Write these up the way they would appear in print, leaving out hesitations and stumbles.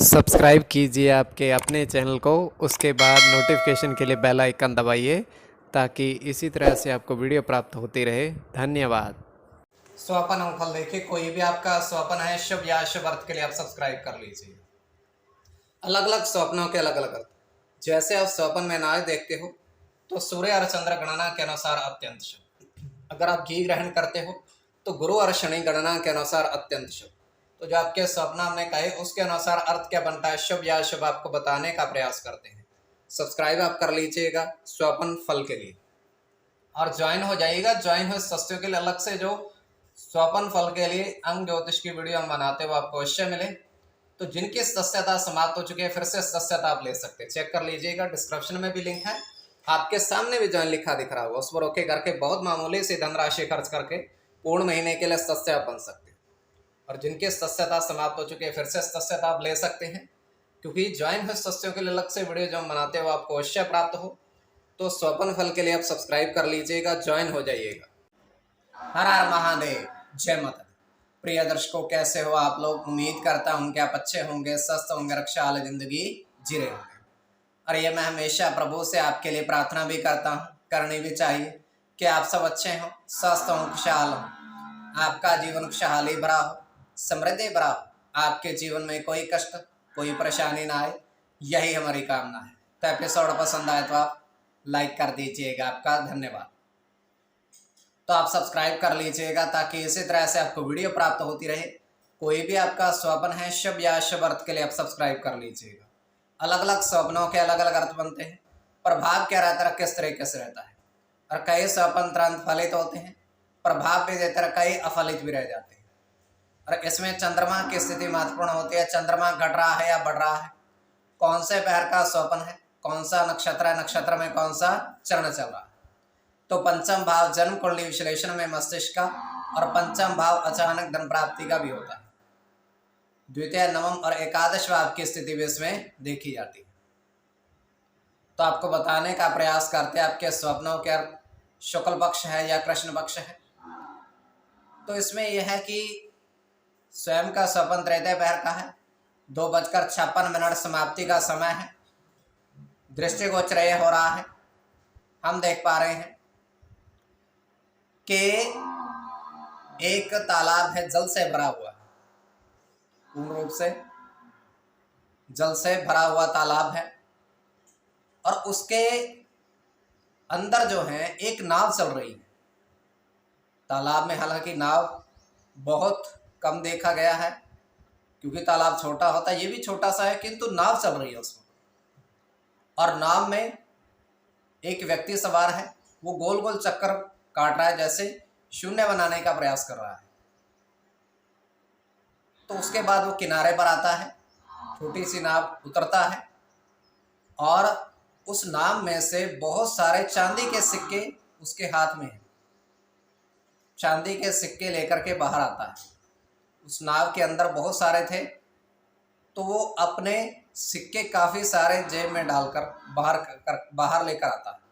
Subscribe कीजिए आपके अपने चैनल को, उसके बाद नोटिफिकेशन के लिए बेल आइकन दबाइए ताकि इसी तरह से आपको वीडियो प्राप्त होती रहे। धन्यवाद। स्वपन और फल देखिए, कोई भी आपका स्वपन है शुभ या अशुभ अर्थ के लिए आप सब्सक्राइब कर लीजिए। अलग अलग स्वप्नों के अलग अलग अर्थ। जैसे आप स्वपन में नाय देखते हो तो सूर्य और चंद्र गणना के अनुसार अत्यंत शुभ। अगर आप घी ग्रहण करते हो तो गुरु और शनि गणना के अनुसार अत्यंत शुभ। तो जो आपके स्वप्न हमने कहे उसके अनुसार अर्थ क्या बनता है शुभ या अशुभ आपको बताने का प्रयास करते हैं। सब्सक्राइब आप कर लीजिएगा स्वपन फल के लिए और ज्वाइन हो जाइएगा। ज्वाइन हुए सदस्यों के लिए अलग से जो स्वपन फल के लिए अंग ज्योतिष की वीडियो हम बनाते हैं वो आपको अवश्य मिले। तो जिनकी सदस्यता समाप्त हो चुकी है फिर से सदस्यता आप ले सकते हैं, चेक कर लीजिएगा। डिस्क्रिप्शन में भी लिंक है, आपके सामने भी ज्वाइन लिखा दिख रहा होगा, उस पर ओके करके बहुत मामूली सी धनराशि खर्च करके पूर्ण महीने के लिए सदस्य आप बन सकते हैं। और जिनकी सदस्यता समाप्त हो चुकी है फिर से सदस्यता आप ले सकते हैं, क्योंकि ज्वाइन हुए सदस्यों के लिए अलग से वीडियो जो हम बनाते हैं वो आपको अवश्य प्राप्त हो। तो स्वपन फल के लिए आप सब्सक्राइब कर लीजिएगा, ज्वाइन हो जाइएगा। हर हर महादेव, जय माता दी। प्रिय दर्शकों, कैसे हो आप लोग? उम्मीद करता हूँ कि आप अच्छे होंगे, स्वस्थ होंगे, रक्षा वाली जिंदगी जी रहे होंगे। और ये मैं हमेशा प्रभु से आपके लिए प्रार्थना भी करता हूँ, करनी भी चाहिए कि आप सब अच्छे हों, स्वस्थ हों, खुशहाल हों, आपका जीवन खुशहाली भरा हो, समृद्धि भरा हो, आपके जीवन में कोई कष्ट कोई परेशानी ना आए, यही हमारी कामना है। तो एपिसोड पसंद आए तो आप लाइक कर दीजिएगा, आपका धन्यवाद। तो आप सब्सक्राइब कर लीजिएगा ताकि इसी तरह से आपको वीडियो प्राप्त होती रहे। कोई भी आपका स्वप्न है शुभ या अशुभ अर्थ के लिए आप सब्सक्राइब कर लीजिएगा। अलग अलग स्वप्नों के अलग अलग अर्थ बनते हैं, प्रभाव क्या रहता है, किस तरीके से रहता है। और कई स्वप्न तुरंत फलित होते हैं, प्रभाव भी देते हैं, कई अफलित भी रह जाते हैं। और इसमें चंद्रमा की स्थिति महत्वपूर्ण होती है। चंद्रमा घट रहा है या बढ़ रहा है, कौन से पैर का स्वप्न है, कौन सा नक्षत्र है, नक्षत्र में कौन सा चरण चल रहा है। तो पंचम भाव जन्म कुंडली विश्लेषण में मस्तिष्क का और पंचम भाव अचानक धन प्राप्ति का भी होता है। द्वितीय, नवम और एकादश भाव की स्थिति भी इसमें देखी जाती है। तो आपको बताने का प्रयास करते हैं आपके स्वप्नों के अर्थ शुक्ल पक्ष है या कृष्ण पक्ष है। तो इसमें यह है कि स्वयं का स्वप्न तृतीय पैर का है, 2:56 समाप्ति का समय है, दृष्टिगोचर हो रहा है। हम देख पा रहे हैं कि एक तालाब है, जल से भरा हुआ है, पूर्ण रूप से जल से भरा हुआ तालाब है। और उसके अंदर जो है एक नाव चल रही है। तालाब में हालांकि नाव बहुत कम देखा गया है, क्योंकि तालाब छोटा होता है, ये भी छोटा सा है, किंतु नाव चल रही है उसमें। और नाव में एक व्यक्ति सवार है, वो गोल गोल चक्कर काट रहा है, जैसे शून्य बनाने का प्रयास कर रहा है। तो उसके बाद वो किनारे पर आता है, छोटी सी नाव उतरता है और उस नाव में से बहुत सारे चांदी के सिक्के उसके हाथ में हैं। चांदी के सिक्के लेकर के बाहर आता है। उस नाव के अंदर बहुत सारे थे, तो वो अपने सिक्के काफी सारे जेब में डालकर बाहर लेकर आता है।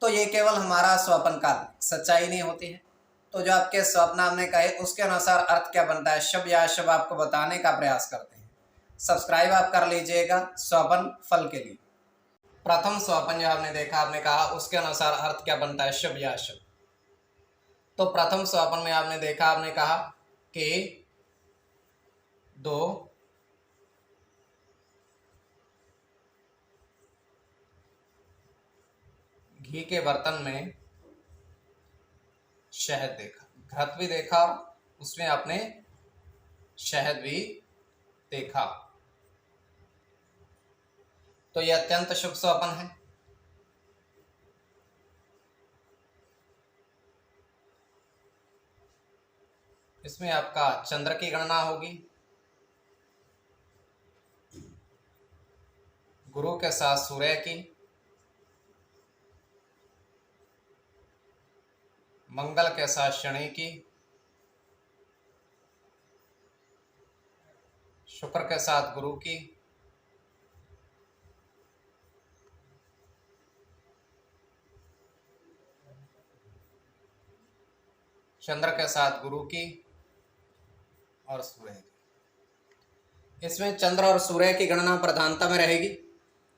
तो ये केवल हमारा स्वप्न का सच्चाई नहीं होती है। तो जो आपके स्वप्न हमने कहे उसके अनुसार अर्थ क्या बनता है शुभ या अशुभ आपको बताने का प्रयास करते हैं। सब्सक्राइब आप कर लीजिएगा स्वप्न फल के लिए। प्रथम स्वप्न जो आपने देखा, आपने कहा उसके अनुसार अर्थ क्या बनता है शुभ या अशुभ। तो प्रथम स्वप्न में आपने देखा, आपने कहा कि 2 घी के बर्तन में शहद देखा, घृत भी देखा, उसमें आपने शहद भी देखा। तो यह अत्यंत शुभ स्वप्न है। इसमें आपका चंद्र की गणना होगी, गुरु के साथ सूर्य की, मंगल के साथ शनि की, शुक्र के साथ गुरु की, चंद्र के साथ गुरु की और सूर्य की। इसमें चंद्र और सूर्य की गणना प्रधानता में रहेगी।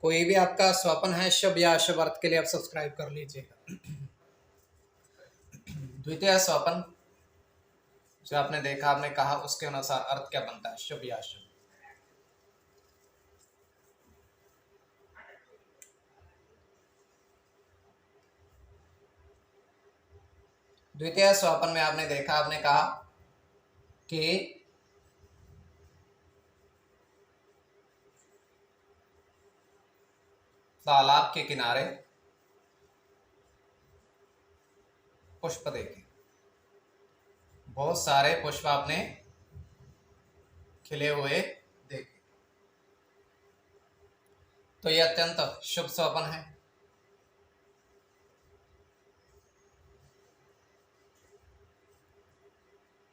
कोई भी आपका स्वप्न है शुभ या अशुभ अर्थ के लिए आप सब्सक्राइब कर लीजिएगा। द्वितीय स्वप्न जो आपने देखा, आपने कहा, उसके अनुसार अर्थ क्या बनता है, शुभ या अशुभ। द्वितीय स्वप्न में आपने देखा, आपने कहा कि तालाब के किनारे पुष्प देखे, बहुत सारे पुष्प आपने खिले हुए देखे, तो यह अत्यंत शुभ स्वप्न है।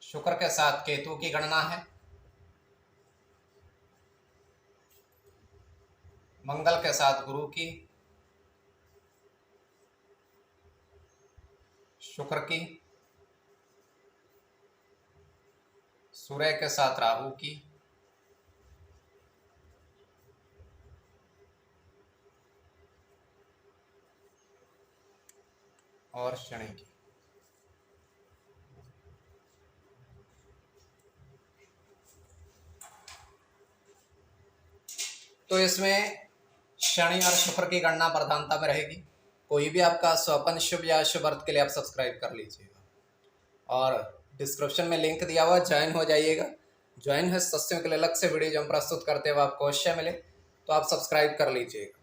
शुक्र के साथ केतु की गणना है, मंगल के साथ गुरु की, शुक्र की, सूर्य के साथ राहु की, और शनि की। तो इसमें शनि और शुक्र की गणना प्रधानता में रहेगी। कोई भी आपका स्वप्न शुभ या अशुभ अर्थ के लिए आप सब्सक्राइब कर लीजिएगा और डिस्क्रिप्शन में लिंक दिया हुआ, ज्वाइन हो जाइएगा। ज्वाइन है सदस्यों के लिए अलग से वीडियो जो हम प्रस्तुत करते हुए आपको अवश्य मिले, तो आप सब्सक्राइब कर लीजिएगा।